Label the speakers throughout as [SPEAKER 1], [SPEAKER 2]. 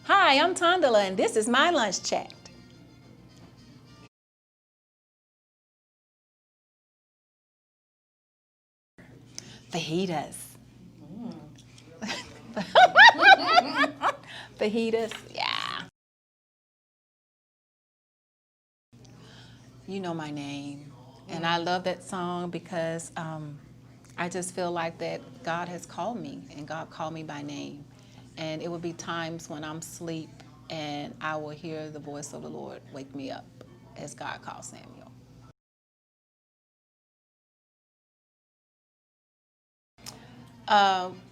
[SPEAKER 1] Hi, I'm Tondala, and this is my lunch chat. Fajitas. Fajitas, yeah. You know my name. And I love that song because I just feel like that God has called me, and God called me by name. And it would be times when I'm asleep and I will hear the voice of the Lord wake me up as God called Samuel.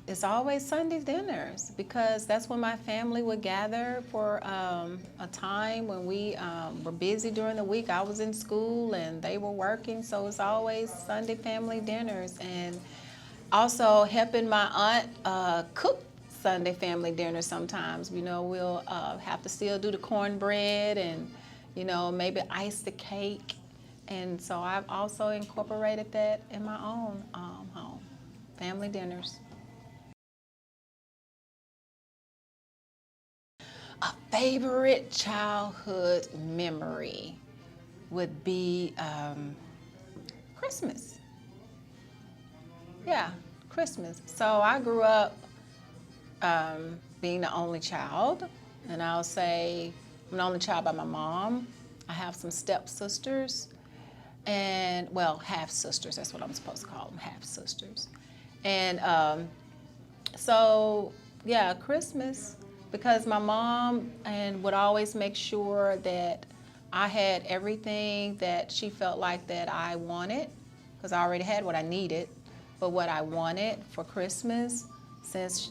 [SPEAKER 1] It's always Sunday dinners because that's when my family would gather for a time when we were busy during the week. I was in school and they were working, so it's always Sunday family dinners. And also helping my aunt cook Sunday family dinner sometimes. You know, we'll have to still do the cornbread and, you know, maybe ice the cake. And so I've also incorporated that in my own home. Family dinners. A favorite childhood memory would be Christmas. Yeah, Christmas. So I grew up being the only child, and I'll say I'm the only child by my mom. I have some stepsisters, and well, half sisters. That's what I'm supposed to call them, half sisters. And so yeah, Christmas, because my mom and would always make sure that I had everything that she felt like that I wanted, because I already had what I needed, but what I wanted for Christmas, since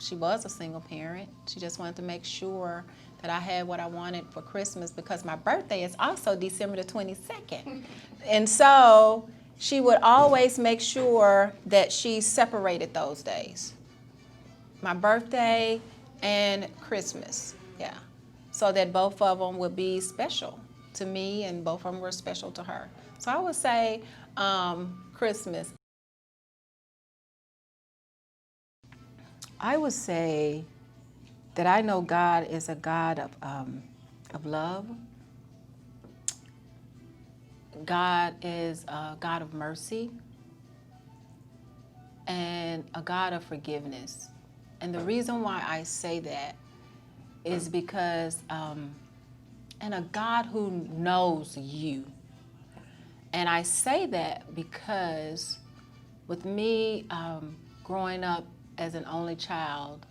[SPEAKER 1] she was a single parent, she just wanted to make sure that I had what I wanted for Christmas, because my birthday is also December the 22nd. And so she would always make sure that she separated those days, my birthday and Christmas, yeah, so that both of them would be special to me and both of them were special to her. So I would say Christmas. I would say that I know God is a God of love. God is a God of mercy and a God of forgiveness. And the reason why I say that is because, and a God who knows you. And I say that because with me growing up as an only child,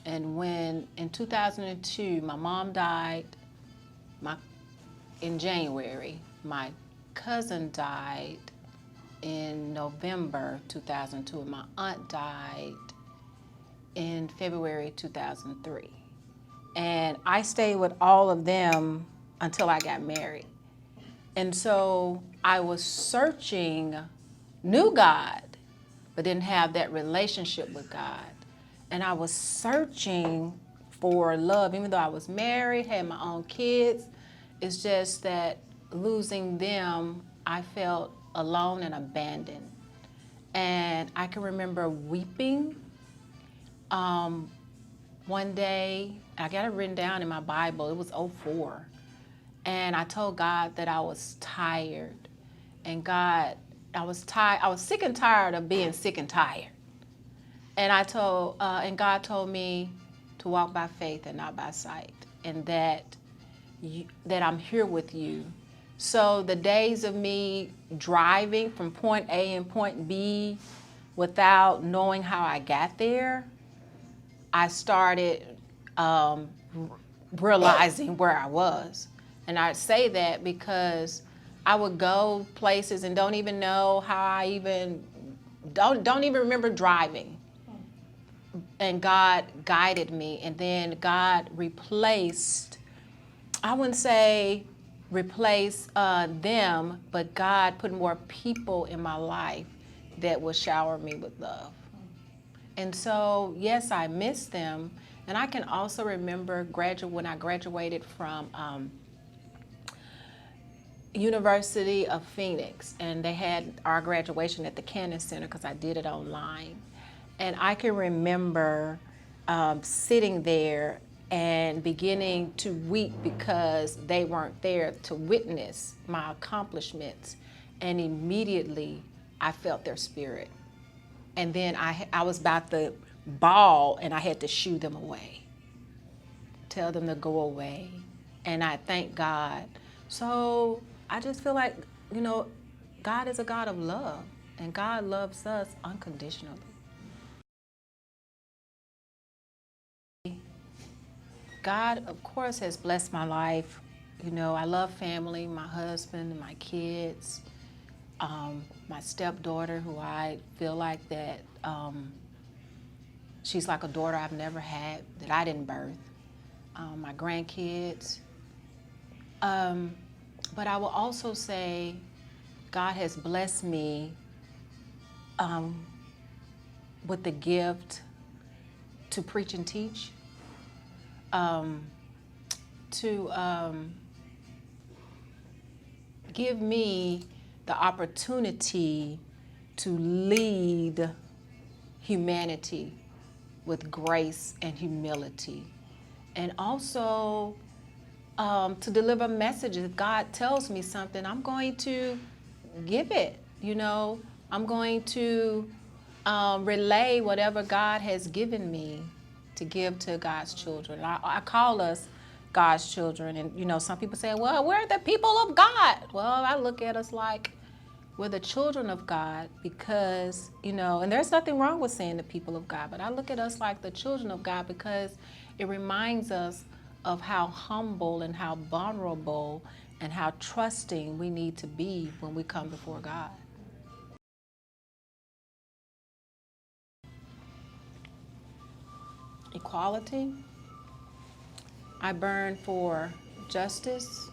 [SPEAKER 1] and when in 2002 my mom died in January, my cousin died in November 2002, and my aunt died in February 2003. And I stayed with all of them until I got married. And so I was searching, knew God, but didn't have that relationship with God. And I was searching for love, even though I was married, had my own kids. It's just that losing them, I felt alone and abandoned. And I can remember weeping. One day, I got it written down in my Bible, it was '04. And I told God that I was tired. And God, I was sick and tired of being sick and tired. And and God told me to walk by faith and not by sight, and that I'm here with you. So the days of me driving from point A and point B without knowing how I got there, I started realizing where I was. And I say that because I would go places and don't even know how I even, don't even remember driving. And God guided me, and then God replaced, I wouldn't say replace them, but God put more people in my life that would shower me with love. And so, yes, I miss them. And I can also remember when I graduated from University of Phoenix, and they had our graduation at the Cannon Center because I did it online. And I can remember sitting there and beginning to weep because they weren't there to witness my accomplishments. And immediately I felt their spirit. And then I was about to bawl, and I had to shoo them away, tell them to go away. And I thank God. So I just feel like, God is a God of love, and God loves us unconditionally. God, of course, has blessed my life. I love family, my husband and my kids, my stepdaughter, who I feel like that she's like a daughter I've never had, that I didn't birth, my grandkids. But I will also say God has blessed me with the gift to preach and teach, to give me the opportunity to lead humanity with grace and humility, and also to deliver messages. If God tells me something, I'm going to give it. I'm going to relay whatever God has given me to give to God's children. I call us God's children, and some people say, well, we're the people of God. Well, I look at us like we're the children of God because, and there's nothing wrong with saying the people of God, but I look at us like the children of God because it reminds us of how humble and how vulnerable and how trusting we need to be when we come before God. Equality. I burn for justice.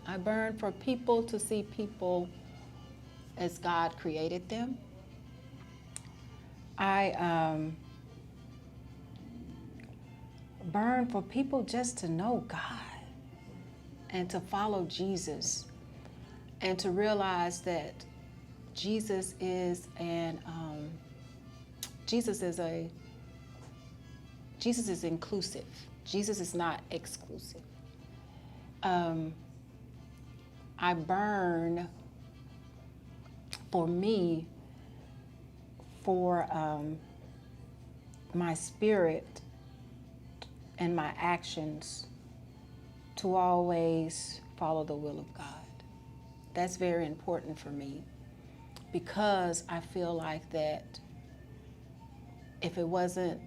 [SPEAKER 1] I burn for people to see people as God created them. I burn for people just to know God and to follow Jesus and to realize that Jesus is inclusive. Jesus is not exclusive. I burn for me, for my spirit and my actions to always follow the will of God. That's very important for me because I feel like that if it wasn't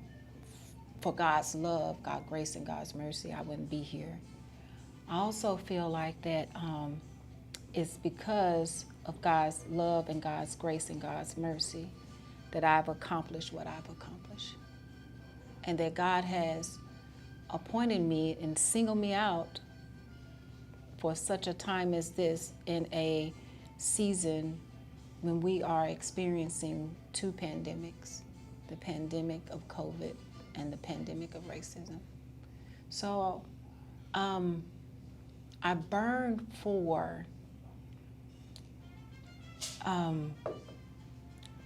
[SPEAKER 1] for God's love, God's grace, and God's mercy, I wouldn't be here. I also feel like that it's because of God's love and God's grace and God's mercy that I've accomplished what I've accomplished. And that God has appointed me and singled me out for such a time as this in a season when we are experiencing two pandemics, the pandemic of COVID and the pandemic of racism. So I burn for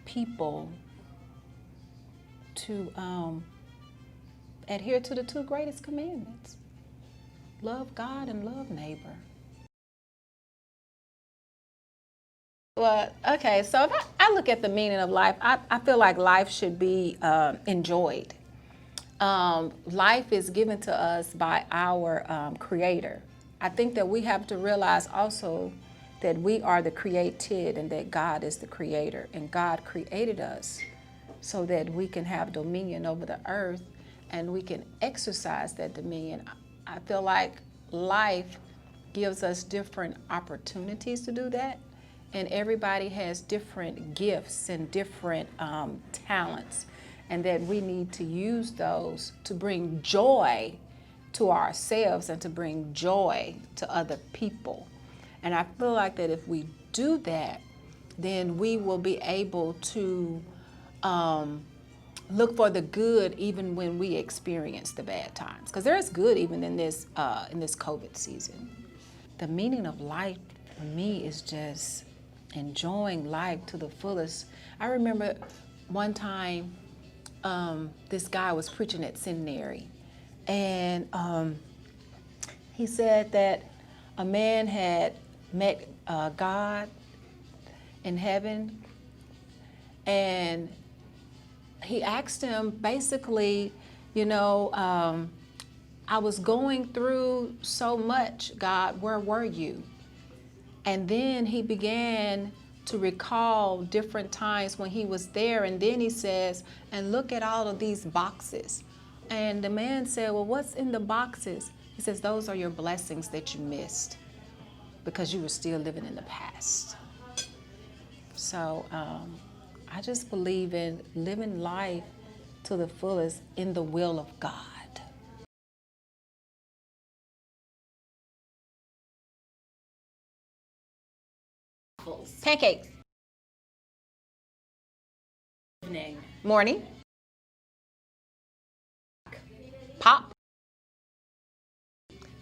[SPEAKER 1] people to adhere to the two greatest commandments: love God and love neighbor. Well, okay, so if I look at the meaning of life, I feel like life should be enjoyed. Life is given to us by our Creator. I think that we have to realize also that we are the created and that God is the creator, and God created us so that we can have dominion over the earth and we can exercise that dominion. I feel like life gives us different opportunities to do that, and everybody has different gifts and different talents, and that we need to use those to bring joy to ourselves and to bring joy to other people. And I feel like that if we do that, then we will be able to look for the good even when we experience the bad times. Because there is good even in this COVID season. The meaning of life for me is just enjoying life to the fullest. I remember one time this guy was preaching at seminary, and he said that a man had met God in heaven, and he asked him basically, you know, I was going through so much, God, where were you? And then he began to recall different times when he was there, and then he says, and look at all of these boxes. And the man said, well, what's in the boxes? He says, those are your blessings that you missed because you were still living in the past. So I just believe in living life to the fullest in the will of God. Pancakes.
[SPEAKER 2] Evening.
[SPEAKER 1] Morning. Pop.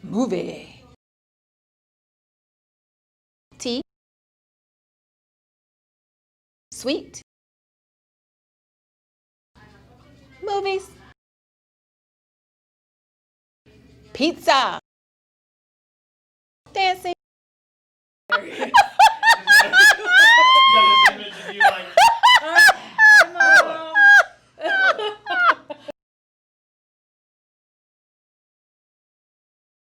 [SPEAKER 1] Movie. Tea. Sweet. Movies. Pizza. Dancing.